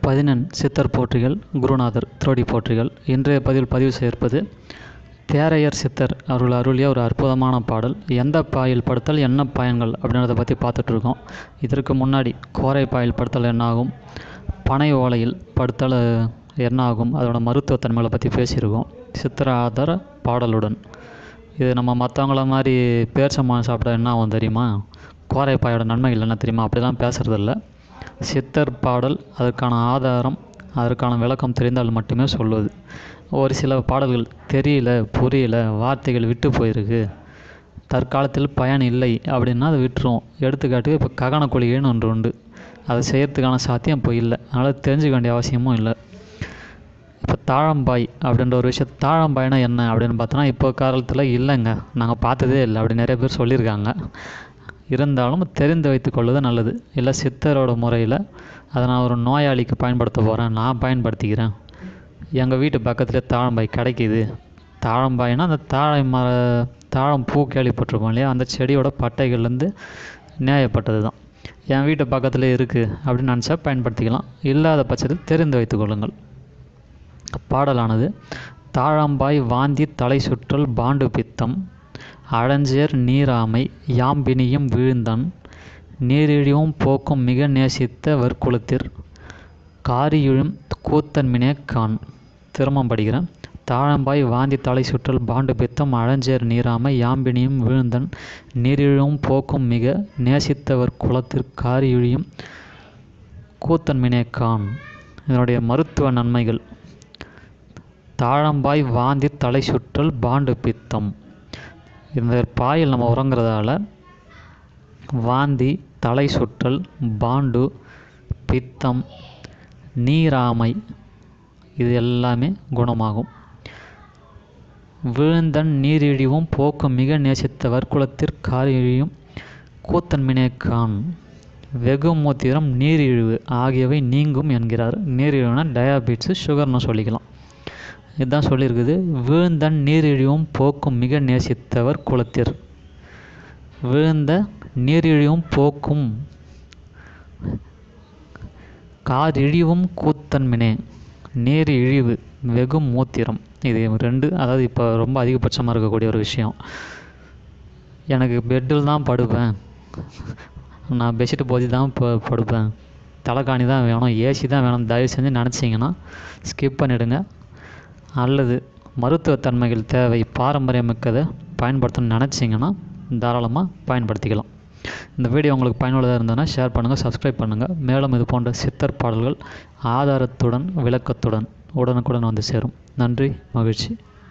பதினெண் சித்தர் போற்றிகள் குருநாதர் திருவடி போற்றிகள். இன்றைய பதிவு சேர்ப்பது தேரையர் சித்தர் அவர்கள் அருளிய ஒரு அற்புதமான பாடல். எந்த பாயில் படுத்தல் என்ன பயன்கள் அப்படின்றத பற்றி பார்த்துட்ருக்கோம். இதற்கு முன்னாடி கோரை பாயில் படுத்தல் என்னாகும், பனை ஓலையில் படுத்தல் என்னாகும், அதோட மருத்துவத்தன்மைகளை பற்றி பேசியிருக்கோம் சித்திர ஆதார பாடலுடன். இது நம்ம மற்றவங்கள மாதிரி பேர்ச்சம்பழம் சாப்பிட்டா என்ன ஆகும் தெரியுமா, கோரை பாயோட நன்மைகள் என்ன தெரியுமா, அப்படிலாம் பேசுகிறதில்ல. சித்தர் பாடல் அதற்கான ஆதாரம், அதற்கான விளக்கம் தெரிந்தால் மட்டுமே சொல்லுவது. ஒரு சில பாடல்கள் தெரியல, புரியல, வார்த்தைகள் விட்டு போயிருக்கு, தற்காலத்தில் பயன் இல்லை அப்படின்னா அதை விட்டுரும். எடுத்துக்காட்டுக்கு இப்போ ககன கொள்கைன்னு ஒன்று உண்டு, அதை செய்கிறதுக்கான சாத்தியம் இப்போ இல்லை, அதனால் தெரிஞ்சுக்க வேண்டிய அவசியமும் இல்லை. இப்போ தாழம்பாய் அப்படின்ற ஒரு விஷயம், தாழம்பாய்னா என்ன அப்படின்னு பார்த்தோன்னா இப்போ காலத்தில் இல்லைங்க, நாங்கள் பார்த்ததே இல்லை அப்படி நிறைய பேர் சொல்லியிருக்காங்க. இருந்தாலும் தெரிந்து வைத்து கொள்வது நல்லது. இல்லை சித்தரோட முறையில் அதை நான் ஒரு நோயாளிக்கு பயன்படுத்த போகிறேன், நான் பயன்படுத்திக்கிறேன், எங்கள் வீட்டு பக்கத்தில் தாழம்பாய் கிடைக்கிது. தாழம்பாய்னா அந்த தாழம் பூ கேள்விப்பட்டிருப்போம் இல்லையா, அந்த செடியோட பட்டைகள்லேருந்து நேயப்பட்டது தான். என் வீட்டு பக்கத்தில் இருக்குது அப்படின்னு நினச்சா பயன்படுத்திக்கலாம். இல்லாத பட்சத்தில் தெரிந்து வைத்து கொள்ளுங்கள். பாடலானது: தாழம்பாய் வாந்தி தலை சுற்றல் பாண்டு பித்தம் அழஞ்சேர் நீராமை யாம்பினியும் வீழ்ந்தான் நீரிழிவும் போக்கும் மிக நேசித்த வற்குலத்திற் காரியுழும் கூத்தன்மினே கான். திரும்பம் படிக்கிறேன். தாழம்பாய் வாந்தி தலை சுற்றல் பாண்டு பித்தம் அழஞ்சேர் நீராமை யாம்பினியும் வீழ்ந்தன் நீரிழிவும் போக்கும் மிக நேசித்த வற்குலத்திற் காரியுழியும் கூத்தன்மினே கான். இதனுடைய மருத்துவ நன்மைகள்: தாழம்பாய் வாந்தி தலை சுற்றல் பாண்டு பித்தம். இந்த பாயில் நம்ம உறங்குறதால வாந்தி, தலை சுற்றல், பாண்டு, பித்தம், நீராமை இது எல்லாமே குணமாகும். வீழ்ந்தன் நீரிழிவும் போக்கும் மிக நேசித்த வற்குலத்திற் காரிழியும் கூத்தன்மினே கான். வெகு மூத்திரம், நீரிழிவு ஆகியவை நீங்கும் என்கிறார். நீரிழிவுனா டயாபெட்டிஸ், சுகர்னு சொல்லிக்கலாம். இதுதான் சொல்லியிருக்குது. வீழ்ந்தன் நீரிழிவும் போக்கும் மிக நேசித்தவர் குலத்திற். வீழ்ந்த நீரிழிவும் போக்கும் காரிழிவும் கூத்தன்மினே. நீர் இழிவு, வெகு மூத்திரம், இது ரெண்டு. அதாவது இப்போ ரொம்ப அதிகபட்சமாக இருக்கக்கூடிய ஒரு விஷயம். எனக்கு பெட்டில் தான் படுப்பேன், நான் பெட்ஷீட் போதி தான் படுப்பேன், தலைக்காணி தான் வேணும், ஏசி தான் வேணும், தயவு செஞ்சு நினச்சிங்கன்னா ஸ்கிப் பண்ணிவிடுங்க. அல்லது மருத்துவத்தன்மைகள் தேவை, பாரம்பரியமிக்கதை பயன்படுத்தணும்னு நினச்சிங்கன்னா தாராளமாக பயன்படுத்திக்கலாம். இந்த வீடியோ உங்களுக்கு பயனுள்ளதாக இருந்ததுன்னா ஷேர் பண்ணுங்கள், சப்ஸ்கிரைப் பண்ணுங்கள். மேலும் இது போன்ற சித்தர் பாடல்கள் ஆதாரத்துடன் விளக்கத்துடன் உடனுக்குடன் வந்து சேரும். நன்றி, மகிழ்ச்சி.